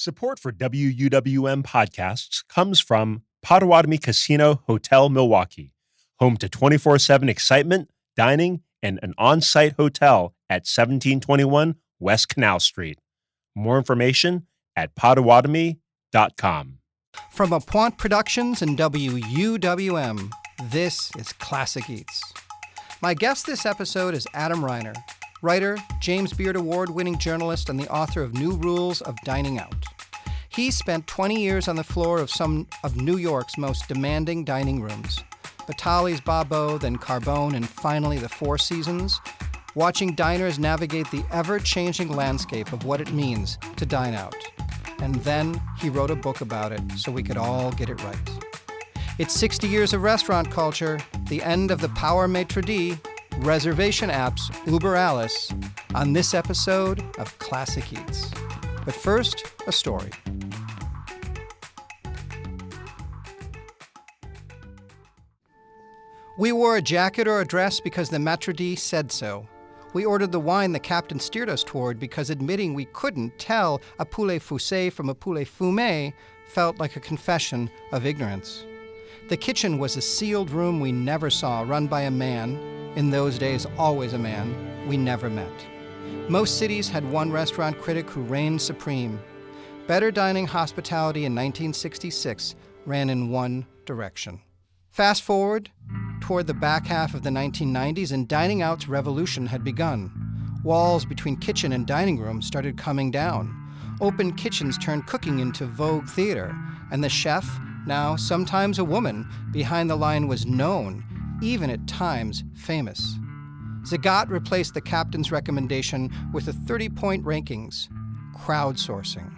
Support for WUWM podcasts comes from Potawatomi Casino Hotel Milwaukee, home to 24/7 excitement, dining, and an on-site hotel at 1721 West Canal Street. More information at potawatomi.com. From Apointe Productions and WUWM, this is Classic Eats. My guest this episode is Adam Reiner, writer, James Beard Award-winning journalist, and the author of New Rules of Dining Out. He spent 20 years on the floor of some of New York's most demanding dining rooms, Batali's Babbo, then Carbone, and finally the Four Seasons, watching diners navigate the ever-changing landscape of what it means to dine out. And then he wrote a book about it so we could all get it right. It's 60 years of restaurant culture, the end of the power maitre d', reservation apps, Uber Alice, on this episode of Classic Eats. But first, a story. We wore a jacket or a dress because the maitre d' said so. We ordered the wine the captain steered us toward because admitting we couldn't tell a poulet foussé from a poulet fumé felt like a confession of ignorance. The kitchen was a sealed room we never saw, run by a man, in those days always a man, we never met. Most cities had one restaurant critic who reigned supreme. Better dining hospitality in 1966 ran in one direction. Fast forward toward the back half of the 1990s, and dining out's revolution had begun. Walls between kitchen and dining room started coming down. Open kitchens turned cooking into Vogue theater, and the chef, now sometimes a woman, behind the line was known, even at times famous. Zagat replaced the captain's recommendation with a 30-point rankings, crowdsourcing,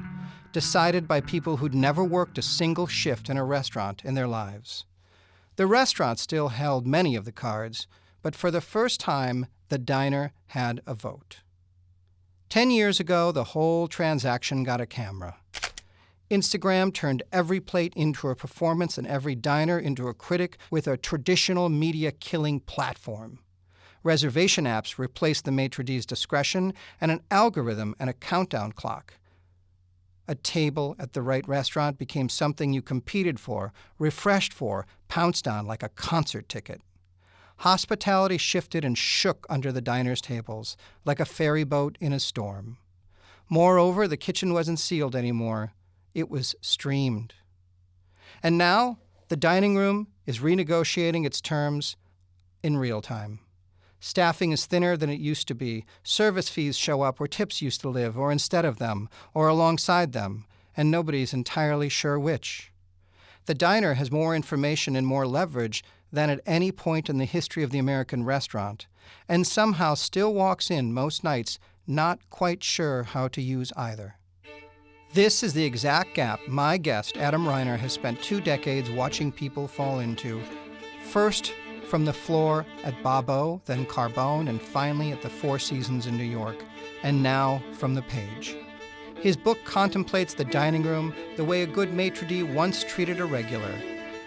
decided by people who'd never worked a single shift in a restaurant in their lives. The restaurant still held many of the cards, but for the first time, the diner had a vote. 10 years ago, the whole transaction got a camera. Instagram turned every plate into a performance and every diner into a critic with a traditional media-killing platform. Reservation apps replaced the maitre d's discretion and an algorithm and a countdown clock. A table at the right restaurant became something you competed for, refreshed for, pounced on like a concert ticket. Hospitality shifted and shook under the diners' tables, like a ferry boat in a storm. Moreover, the kitchen wasn't sealed anymore. It was streamed. And now, the dining room is renegotiating its terms in real time. Staffing is thinner than it used to be. Service fees show up where tips used to live, or instead of them, or alongside them, and nobody's entirely sure which. The diner has more information and more leverage than at any point in the history of the American restaurant, and somehow still walks in most nights not quite sure how to use either. This is the exact gap my guest, Adam Reiner, has spent 2 decades watching people fall into. First, from the floor at Babbo, then Carbone, and finally at the Four Seasons in New York, and now from the page. His book contemplates the dining room the way a good maitre d' once treated a regular,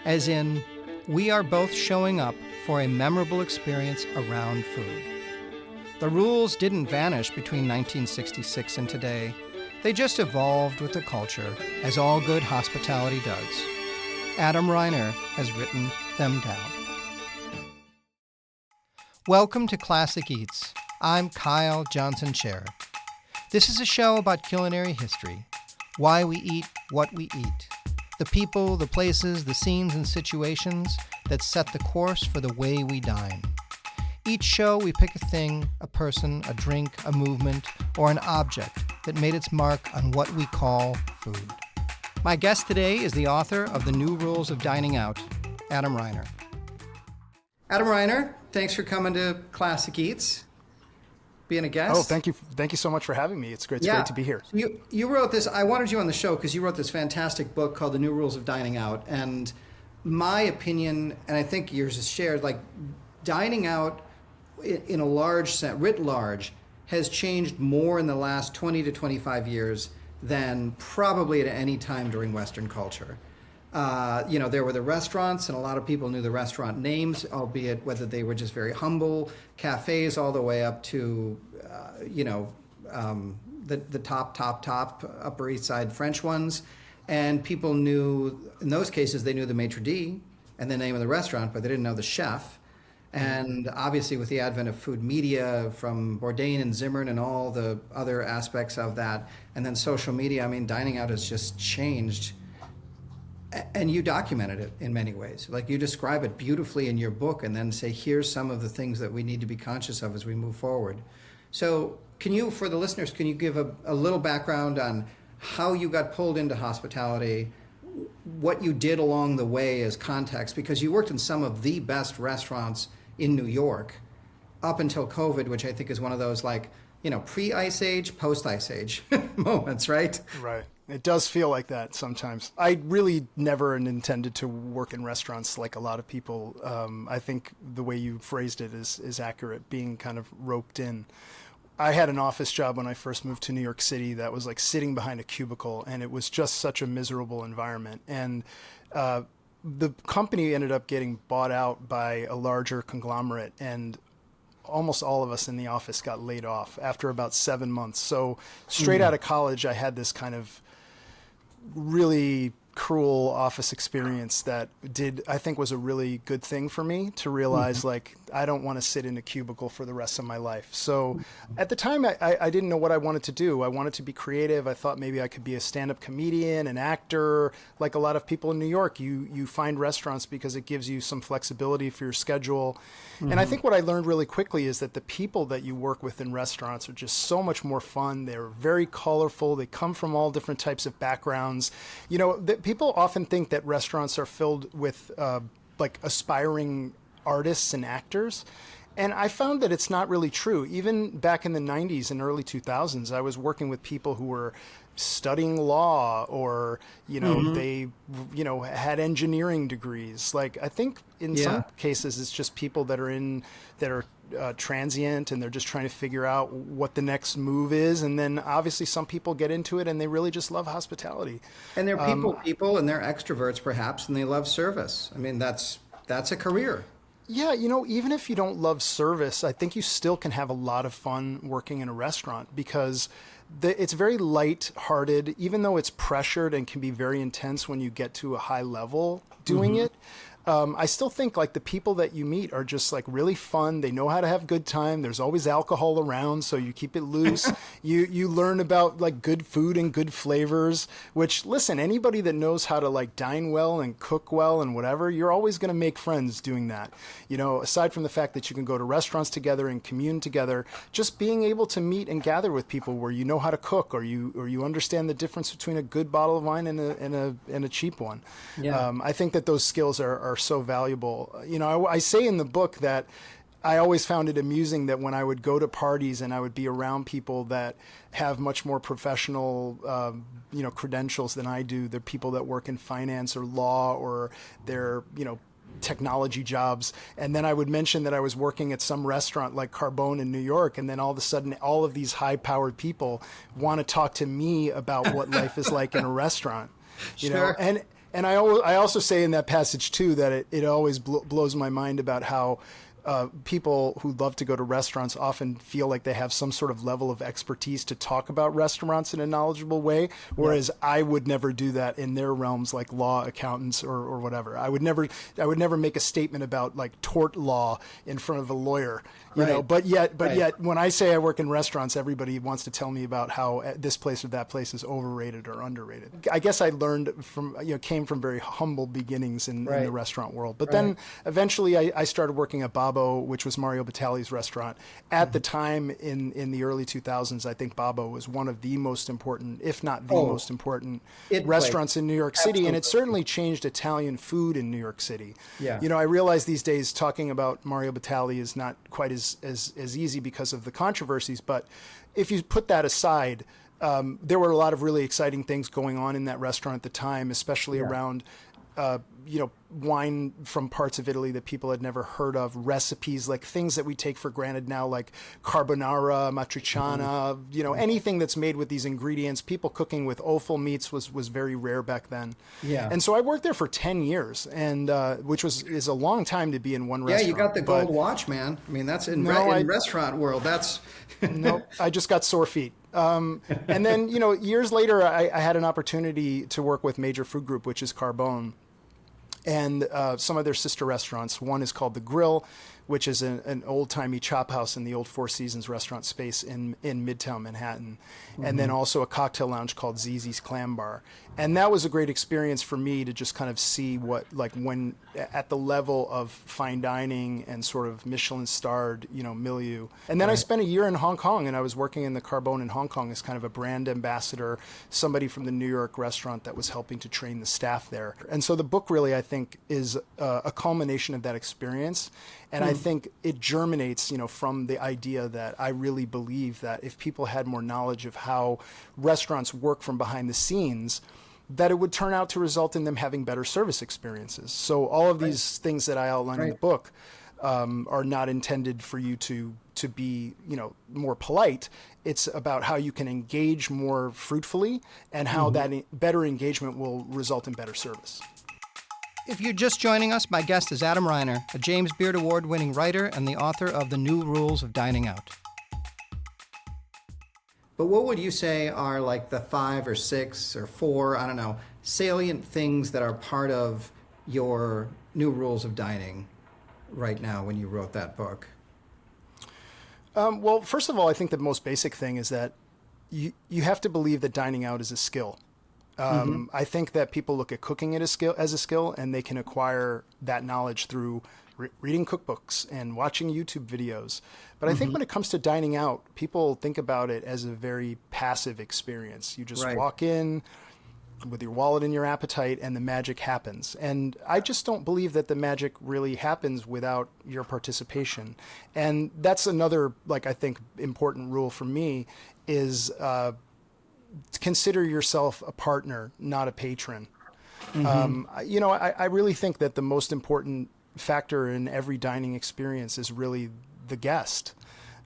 as in, we are both showing up for a memorable experience around food. The rules didn't vanish between 1966 and today. They just evolved with the culture, as all good hospitality does. Adam Reiner has written them down. Welcome to Classic Eats. I'm Kyle Johnson Cherek. This is a show about culinary history, why we eat what we eat, the people, the places, the scenes and situations that set the course for the way we dine. Each show we pick a thing, a person, a drink, a movement, or an object that made its mark on what we call food. My guest today is the author of The New Rules of Dining Out, Adam Reiner. Adam Reiner, thanks for coming to Classic Eats, being a guest. Oh, thank you so much for having me. It's great to be here. You wrote this. I wanted you on the show because you wrote this fantastic book called The New Rules of Dining Out. And my opinion, and I think yours is shared, like dining out in a large sense, writ large, has changed more in the last 20 to 25 years than probably at any time during Western culture. There were the restaurants, and a lot of people knew the restaurant names, albeit whether they were just very humble cafes all the way up to, the top Upper East Side French ones. And people knew, in those cases, they knew the maitre d' and the name of the restaurant, but they didn't know the chef. And obviously with the advent of food media from Bourdain and Zimmern and all the other aspects of that, and then social media, I mean, dining out has just changed. And you documented it in many ways. Like, you describe it beautifully in your book and then say, here's some of the things that we need to be conscious of as we move forward. So can you, for the listeners, can you give a little background on how you got pulled into hospitality, what you did along the way as context? Because you worked in some of the best restaurants in New York up until COVID, which I think is one of those, like, you know, pre-Ice Age, post-Ice Age moments, right? Right. It does feel like that sometimes. I really never intended to work in restaurants like a lot of people. I think the way you phrased it is accurate, being kind of roped in. I had an office job when I first moved to New York City that was like sitting behind a cubicle, and it was just such a miserable environment. And the company ended up getting bought out by a larger conglomerate, and almost all of us in the office got laid off after about 7 months. So straight out of college, I had this kind of really cruel office experience that I think was a really good thing for me to realize, like, I don't want to sit in a cubicle for the rest of my life. So at the time, I didn't know what I wanted to do. I wanted to be creative. I thought maybe I could be a stand-up comedian, an actor. Like a lot of people in New York, you find restaurants because it gives you some flexibility for your schedule. And I think what I learned really quickly is that the people that you work with in restaurants are just so much more fun. They're very colorful. They come from all different types of backgrounds. You know, people often think that restaurants are filled with like aspiring artists and actors. And I found that it's not really true. Even back in the 90s and early 2000s, I was working with people who were studying law, or, you know, they, you know, had engineering degrees. Like, I think in some cases, it's just people that are transient, and they're just trying to figure out what the next move is. And then obviously some people get into it and they really just love hospitality. And they're people, and they're extroverts perhaps, and they love service. I mean, that's a career. Yeah, you know, even if you don't love service, I think you still can have a lot of fun working in a restaurant, because it's very light-hearted, even though it's pressured and can be very intense when you get to a high level doing it. I still think like the people that you meet are just like really fun. They know how to have good time. There's always alcohol around, so you keep it loose. You learn about like good food and good flavors, which, listen, anybody that knows how to like dine well and cook well and whatever, you're always going to make friends doing that. You know, aside from the fact that you can go to restaurants together and commune together, just being able to meet and gather with people where you know how to cook, or you understand the difference between a good bottle of wine and a cheap one. Yeah. I think that those skills are so valuable. You know, I say in the book that I always found it amusing that when I would go to parties and I would be around people that have much more professional, you know, credentials than I do. They're people that work in finance or law, or they're, you know, technology jobs. And then I would mention that I was working at some restaurant like Carbone in New York. And then all of a sudden, all of these high-powered people want to talk to me about what life is like in a restaurant. You know, and I also say in that passage, too, that it always blows my mind about how people who love to go to restaurants often feel like they have some sort of level of expertise to talk about restaurants in a knowledgeable way, whereas I would never do that in their realms, like law, accountants, or whatever. I would never make a statement about like tort law in front of a lawyer, you know. But yet, when I say I work in restaurants, everybody wants to tell me about how this place or that place is overrated or underrated. I guess I learned came from very humble beginnings in the restaurant world. But then eventually I started working at Babo, which was Mario Batali's restaurant. At the time in the early 2000s, I think Babo was one of the most important, if not the most important restaurants in New York City. Absolutely. And it certainly changed Italian food in New York City. Yeah. You know, I realize these days talking about Mario Batali is not quite as easy because of the controversies, but if you put that aside, there were a lot of really exciting things going on in that restaurant at the time, especially around wine from parts of Italy that people had never heard of, recipes, like things that we take for granted now, like carbonara, matriciana, anything that's made with these ingredients. People cooking with offal meats was very rare back then. Yeah. And so I worked there for 10 years, and which is a long time to be in one restaurant. Yeah, you got the gold watch, man. I mean, that's in restaurant world. That's no, I just got sore feet. And then, years later, I had an opportunity to work with Major Food Group, which is Carbone, and some of their sister restaurants. One is called The Grill, which is an old-timey chop house in the old Four Seasons restaurant space in Midtown Manhattan. And then also a cocktail lounge called Zizi's Clam Bar. And that was a great experience for me to just kind of see what, like, when at the level of fine dining and sort of Michelin-starred, milieu. And then I spent a year in Hong Kong, and I was working in the Carbone in Hong Kong as kind of a brand ambassador, somebody from the New York restaurant that was helping to train the staff there. And so the book really, I think, is a culmination of that experience. And I think it germinates, from the idea that I really believe that if people had more knowledge of how restaurants work from behind the scenes, that it would turn out to result in them having better service experiences. So all of these things that I outline in the book are not intended for you to be, more polite. It's about how you can engage more fruitfully and how that better engagement will result in better service. If you're just joining us, my guest is Adam Reiner, a James Beard Award-winning writer and the author of The New Rules of Dining Out. But what would you say are like the 5 or 6 or 4, I don't know, salient things that are part of your New Rules of Dining right now when you wrote that book? Well, first of all, I think the most basic thing is that you have to believe that dining out is a skill. I think that people look at cooking as a skill, and they can acquire that knowledge through reading cookbooks and watching YouTube videos. But I think when it comes to dining out, people think about it as a very passive experience. You just walk in with your wallet and your appetite, and the magic happens. And I just don't believe that the magic really happens without your participation. And that's another, I think, important rule for me is consider yourself a partner, not a patron. I really think that the most important factor in every dining experience is really the guest.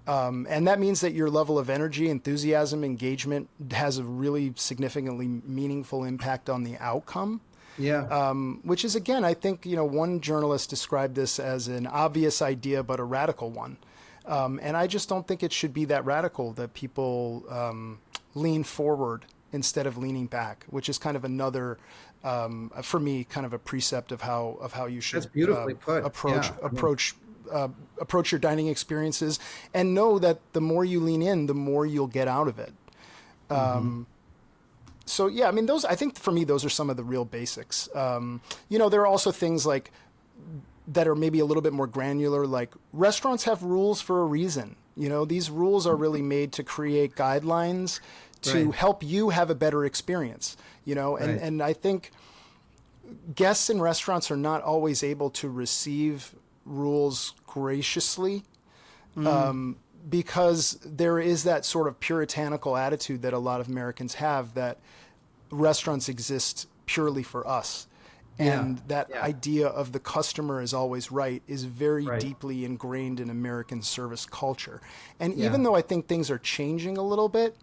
And that means that your level of energy, enthusiasm, engagement has a really significantly meaningful impact on the outcome. Yeah. Which is, again, I think, one journalist described this as an obvious idea, but a radical one. And I just don't think it should be that radical that people lean forward instead of leaning back, which is kind of another, for me, kind of a precept of how you should That's beautifully put. approach your dining experiences, and know that the more you lean in, the more you'll get out of it. So yeah, I mean, I think for me, those are some of the real basics. There are also things like that are maybe a little bit more granular, like restaurants have rules for a reason. These rules are really made to create guidelines to help you have a better experience, and I think guests in restaurants are not always able to receive rules graciously because there is that sort of puritanical attitude that a lot of Americans have, that restaurants exist purely for us. And that idea of the customer is always right is very deeply ingrained in American service culture. And even though I think things are changing a little bit,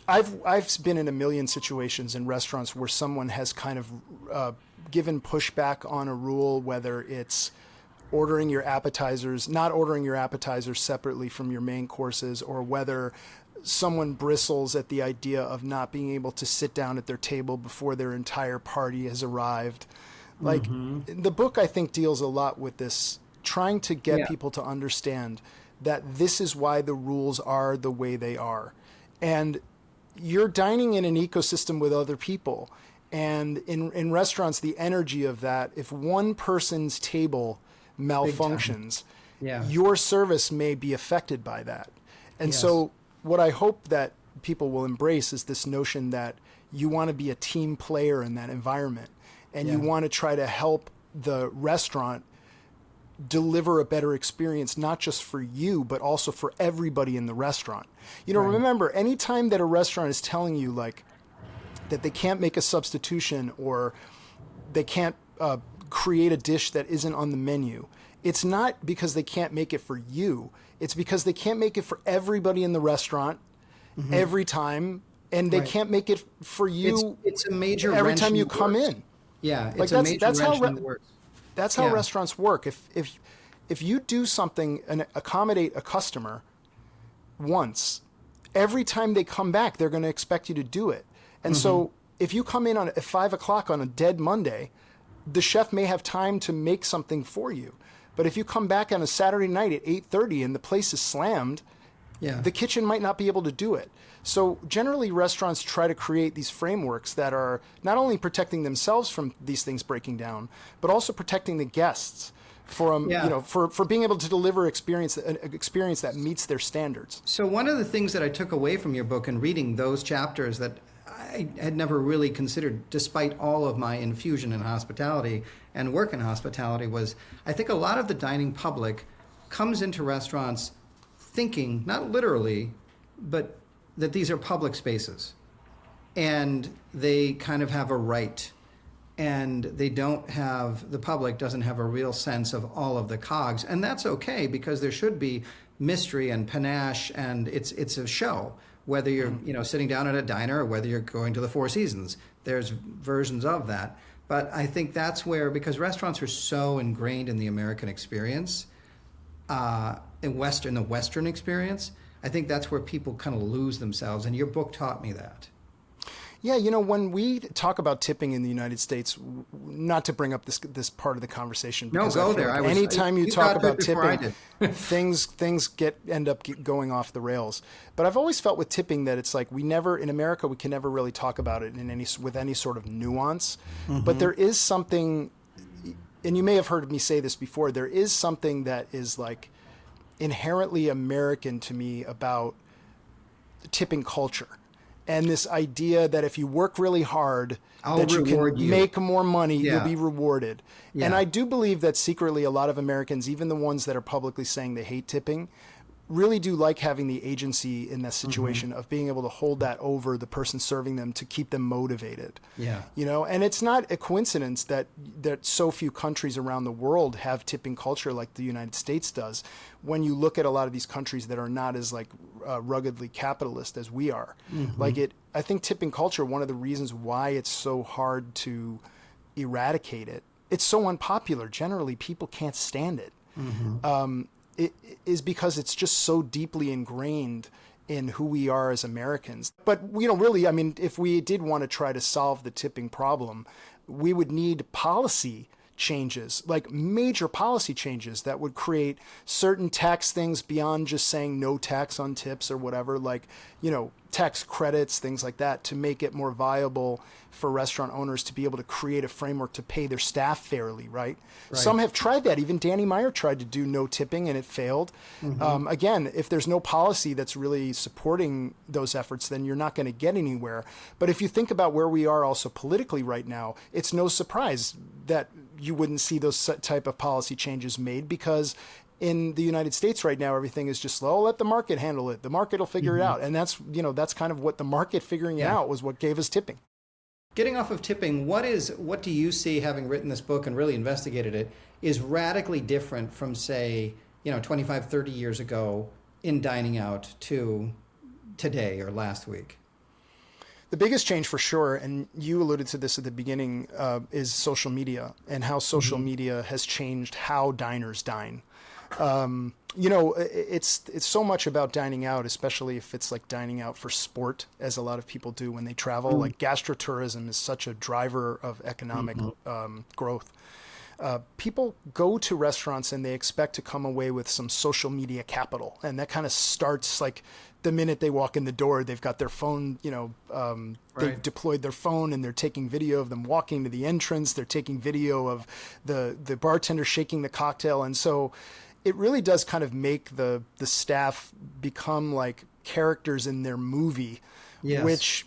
I've been in a million situations in restaurants where someone has kind of given pushback on a rule, whether it's not ordering your appetizers separately from your main courses, or whether someone bristles at the idea of not being able to sit down at their table before their entire party has arrived. The book, I think, deals a lot with this, trying to get people to understand that this is why the rules are the way they are. And you're dining in an ecosystem with other people. And in restaurants, the energy of that, if one person's table malfunctions, your service may be affected by that. And so what I hope that people will embrace is this notion that you want to be a team player in that environment, and you want to try to help the restaurant deliver a better experience, not just for you, but also for everybody in the restaurant. Remember, anytime that a restaurant is telling you that they can't make a substitution, or they can't create a dish that isn't on the menu, it's not because they can't make it for you. It's because they can't make it for everybody in the restaurant every time, and they can't make it for you. It's a major every time you come in. Yeah, it's a major wrench in the works. That's how restaurants work. If you do something and accommodate a customer once, every time they come back, they're going to expect you to do it. And so if you come in at 5 o'clock on a dead Monday, the chef may have time to make something for you. But if you come back on a Saturday night at 8:30 and the place is slammed, the kitchen might not be able to do it. So generally, restaurants try to create these frameworks that are not only protecting themselves from these things breaking down, but also protecting the guests from for being able to deliver an experience that meets their standards. So one of the things that I took away from your book and reading those chapters that I had never really considered, despite all of my infusion in hospitality and work in hospitality, was I think a lot of the dining public comes into restaurants thinking, not literally, but that these are public spaces. And they kind of have a right. And the public doesn't have a real sense of all of the cogs. And that's okay, because there should be mystery and panache, and it's a show. Whether you're sitting down at a diner or whether you're going to the Four Seasons, there's versions of that. But I think that's where, because restaurants are so ingrained in the American experience, in the Western experience, I think that's where people kind of lose themselves. And your book taught me that. Yeah, when we talk about tipping in the United States, not to bring up this part of the conversation, because no, go there. Anytime you talk about tipping, things end up going off the rails. But I've always felt with tipping that it's like in America we can never really talk about it with any sort of nuance. But there is something, and you may have heard me say this before, there is something that is like inherently American to me about tipping culture. And this idea that if you work really hard, that you can make more money, you'll be rewarded. Yeah. And I do believe that secretly a lot of Americans, even the ones that are publicly saying they hate tipping, really do like having the agency in that situation of being able to hold that over the person serving them to keep them motivated. Yeah. And it's not a coincidence that so few countries around the world have tipping culture like the United States does. When you look at a lot of these countries that are not as ruggedly capitalist as we are, I think tipping culture, one of the reasons why it's so hard to eradicate it, it's so unpopular. Generally, people can't stand it. It is because it's just so deeply ingrained in who we are as Americans. But, really, I mean, if we did want to try to solve the tipping problem, we would need policy changes, like major policy changes that would create certain tax things beyond just saying no tax on tips or whatever, like, tax credits, things like that, to make it more viable for restaurant owners to be able to create a framework to pay their staff fairly, right? Some have tried that. Even Danny Meyer tried to do no tipping and it failed. Again, if there's no policy that's really supporting those efforts, then you're not going to get anywhere. But if you think about where we are also politically right now, it's no surprise that you wouldn't see those type of policy changes made, because in the United States right now, everything is just slow. Let the market handle it. The market will figure it out. And that's kind of what the market figuring it out was what gave us tipping. Getting off of tipping, what do you see, having written this book and really investigated it, is radically different from, say, 25, 30 years ago in dining out to today or last week? The biggest change for sure, and you alluded to this at the beginning, is social media and how social media has changed how diners dine. It's so much about dining out, especially if it's like dining out for sport, as a lot of people do when they travel. Like gastrotourism is such a driver of economic growth. People go to restaurants and they expect to come away with some social media capital. And that kind of starts like the minute they walk in the door. They've got their phone, they've deployed their phone and they're taking video of them walking to the entrance. They're taking video of the bartender shaking the cocktail. And so it really does kind of make the staff become like characters in their movie, which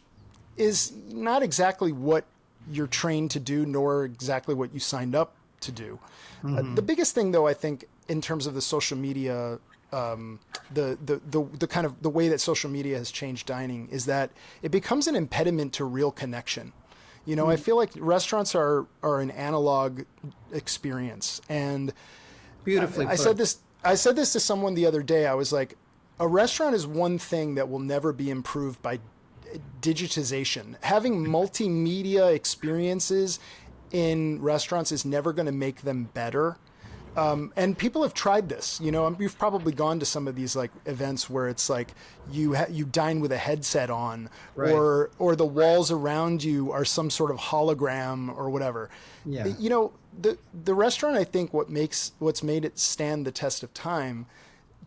is not exactly what you're trained to do, nor exactly what you signed up to do. The biggest thing, though, I think, in terms of the social media, the kind of the way that social media has changed dining, is that it becomes an impediment to real connection. You know, I feel like restaurants are an analog experience. And Beautifully I said this to someone the other day. I was like, a restaurant is one thing that will never be improved by digitization. Having multimedia experiences in restaurants is never going to make them better. And people have tried this. You know, you've probably gone to some of these like events where it's like you dine with a headset on, right, or the walls around you are some sort of hologram or whatever. Yeah. You know, the restaurant, I think what's made it stand the test of time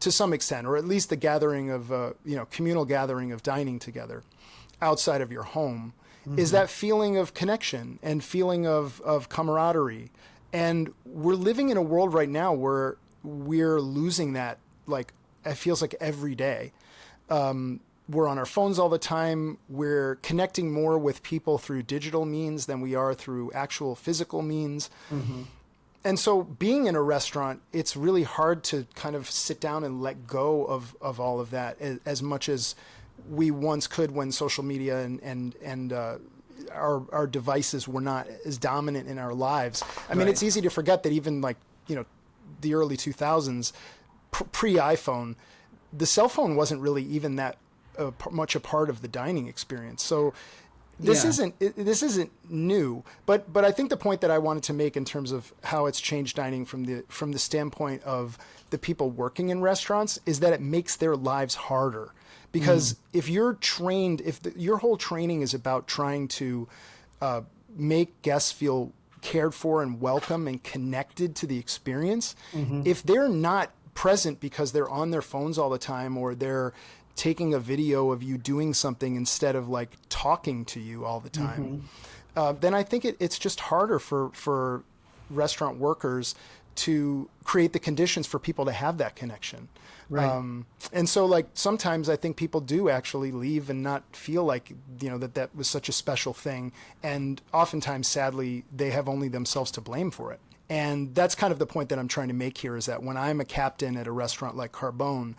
to some extent, or at least the gathering of communal gathering of dining together outside of your home, is that feeling of connection and feeling of camaraderie. And we're living in a world right now where we're losing that, like, it feels like every day. We're on our phones all the time. We're connecting more with people through digital means than we are through actual physical means. Mm-hmm. And so being in a restaurant, it's really hard to kind of sit down and let go of all of that as much as we once could when social media and our devices were not as dominant in our lives. I mean, it's easy to forget that even like, you know, the early 2000s, pre-iPhone, the cell phone wasn't really even that much a part of the dining experience. So this isn't new, but I think the point that I wanted to make in terms of how it's changed dining from the standpoint of the people working in restaurants is that it makes their lives harder. Because if you're trained, your whole training is about trying to make guests feel cared for and welcome and connected to the experience, if they're not present because they're on their phones all the time, or they're taking a video of you doing something instead of like talking to you all the time, then I think it's just harder for restaurant workers to create the conditions for people to have that connection. Right. And so like sometimes I think people do actually leave and not feel like, you know, that was such a special thing. And oftentimes, sadly, they have only themselves to blame for it. And that's kind of the point that I'm trying to make here, is that when I'm a captain at a restaurant like Carbone,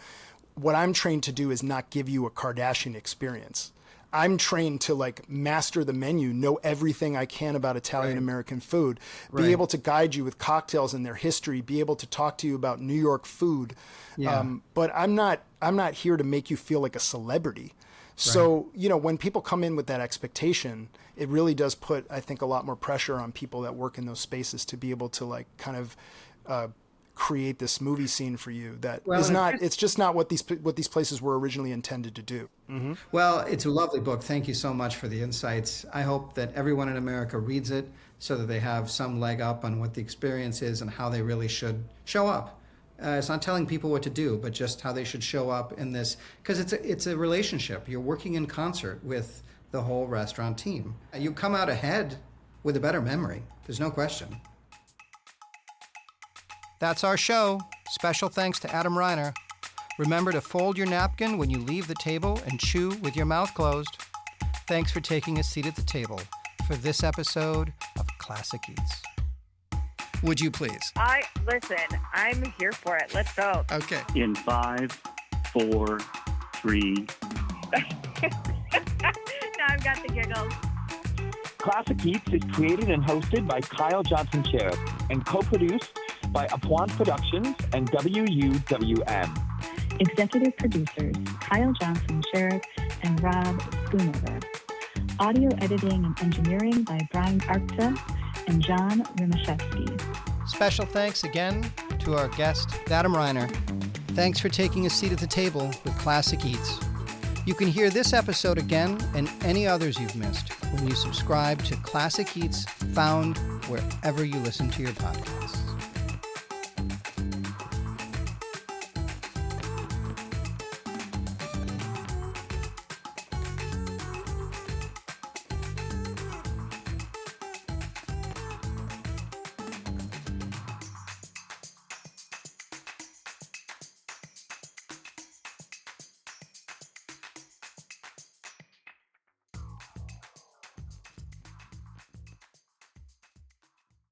what I'm trained to do is not give you a Kardashian experience. I'm trained to like master the menu, know everything I can about Italian American food, be able to guide you with cocktails and their history, be able to talk to you about New York food. But I'm not here to make you feel like a celebrity. So, you know, when people come in with that expectation, it really does put, I think, a lot more pressure on people that work in those spaces to be able to like kind of create this movie scene for you that is not, it's just not what these places were originally intended to do. Mm-hmm. Well, it's a lovely book. Thank you so much for the insights. I hope that everyone in America reads it so that they have some leg up on what the experience is and how they really should show up. It's not telling people what to do, but just how they should show up in this, because it's a relationship. You're working in concert with the whole restaurant team. You come out ahead with a better memory. There's no question. That's our show. Special thanks to Adam Reiner. Remember to fold your napkin when you leave the table and chew with your mouth closed. Thanks for taking a seat at the table for this episode of Classic Eats. Would you please? Listen, I'm here for it. Let's go. Okay. In 5, 4, 3. Now I've got the giggles. Classic Eats is created and hosted by Kyle Johnson Cherek and co-produced by Apwan Productions and WUWM. Executive producers Kyle Johnson Cherek and Rob Schoonover. Audio editing and engineering by Brian Arkta and John Rymaszewski. Special thanks again to our guest, Adam Reiner. Thanks for taking a seat at the table with Classic Eats. You can hear this episode again and any others you've missed when you subscribe to Classic Eats, found wherever you listen to your podcasts.